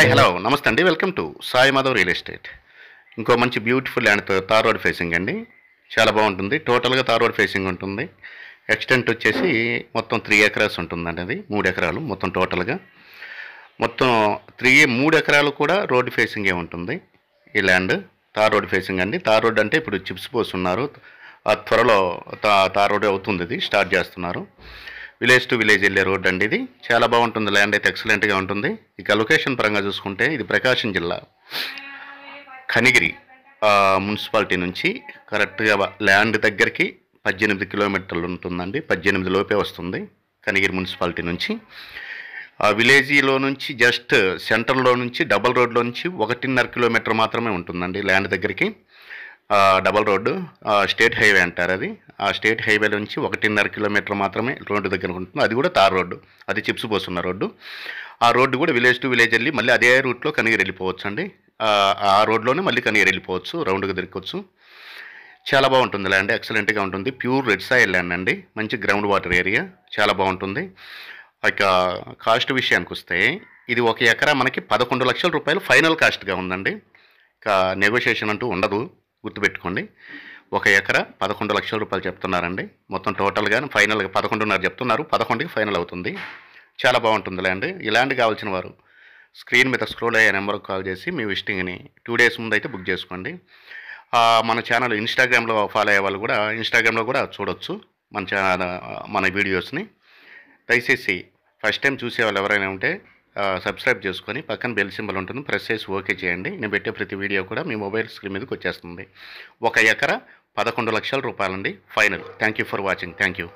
Hi hello నమస్తే అండి. Welcome to Sai Madhav real estate. ఇంకో మంచి beautiful land tar road facing అండి. చాలా బాగుంటుంది. టోటల్గా తార్ రోడ్ ఫేసింగ్ ఉంటుంది. ఎక్స్టెంట్ వచ్చేసి మొత్తం 3 ఎకరాస్ ఉంటుందండి. అది 3 ఎకరాలు మొత్తం టోటల్గా. మొత్తం 3 ఎకరాలు కూడా రోడ్ ఫేసింగే ఉంటుంది. ఈ ల్యాండ్ తార్ రోడ్ ఫేసింగ్ అండి. తార్ రోడ్ అంటే ఇప్పుడు చిప్స్ పోస్తున్నారు. త్వరలో తార్ రోడ్ అవుతుంది. ఇది స్టార్ట్ చేస్తున్నారు. విలేజ్ టు విలేజ్ వెళ్ళే రోడ్ అండి. ఇది చాలా బాగుంటుంది. ల్యాండ్ అయితే ఎక్సలెంట్గా ఉంటుంది. ఇక లొకేషన్ పరంగా చూసుకుంటే ఇది ప్రకాశం జిల్లా కనిగిరి మున్సిపాలిటీ నుంచి కరెక్ట్గా ల్యాండ్ దగ్గరికి 18 కిలోమీటర్లు ఉంటుందండి. 18 లోపే వస్తుంది కనిగిరి మున్సిపాలిటీ నుంచి. విలేజీలో నుంచి జస్ట్ సెంటర్లో నుంచి డబల్ రోడ్లో నుంచి 1.5 కిలోమీటర్ మాత్రమే ఉంటుందండి ల్యాండ్ దగ్గరికి. డబల్ రోడ్డు స్టేట్ హైవే అంటారు. అది ఆ స్టేట్ హైవే నుంచి 1.5 కిలోమీటర్ మాత్రమే రోడ్డు దగ్గర ఉంటుంది. అది కూడా తార్ రోడ్డు, అది చిప్స్ పోస్తున్న రోడ్డు. ఆ రోడ్డు కూడా విలేజ్ టు విలేజ్ వెళ్ళి మళ్ళీ అదే రూట్లో కనిగిరి వెళ్ళిపోవచ్చు అండి. ఆ రోడ్లోనే మళ్ళీ కనిగిరి వెళ్ళిపోవచ్చు, రౌండ్గా తిరగవచ్చు. చాలా బాగుంటుంది ల్యాండ్, ఎక్సలెంట్గా ఉంటుంది. ప్యూర్ రెడ్ సాయిల్ ల్యాండ్ అండి. మంచి గ్రౌండ్ వాటర్ ఏరియా, చాలా బాగుంటుంది. ఇక కాస్ట్ విషయానికి వస్తే ఇది 1 ఎకరా మనకి 11 లక్షల రూపాయలు ఫైనల్ కాస్ట్గా ఉందండి. ఇక నెగోషియేషన్ అంటూ ఉండదు, గుర్తుపెట్టుకోండి. 1 ఎకరా 11 లక్షల రూపాయలు చెప్తున్నారండి. మొత్తం టోటల్గా ఫైనల్గా 11.5 చెప్తున్నారు. 11కి ఫైనల్ అవుతుంది. చాలా బాగుంటుంది ల్యాండ్. ఈ ల్యాండ్ కావాల్సిన వారు స్క్రీన్ మీద స్క్రోల్ అయ్యే నెంబర్కి కాల్ చేసి మీ విజిటింగ్ని 2 డేస్ ముందు అయితే బుక్ చేసుకోండి. మన ఛానల్ ఇన్స్టాగ్రామ్లో ఫాలో అయ్యే వాళ్ళు కూడా ఇన్స్టాగ్రామ్లో కూడా చూడొచ్చు మన వీడియోస్ని. దయచేసి ఫస్ట్ టైం చూసే వాళ్ళు ఎవరైనా ఉంటే సబ్స్క్రైబ్ చేసుకొని పక్కన బెల్ సింబల్ ఉంటుంది, ప్రెస్ చేసి ఓకే చేయండి. నేను పెట్టే ప్రతి వీడియో కూడా మీ మొబైల్ స్క్రీన్ మీదకి వచ్చేస్తుంది. 1 ఎకరా 11 లక్షల రూపాయలండి final. Thank you for watching. Thank you.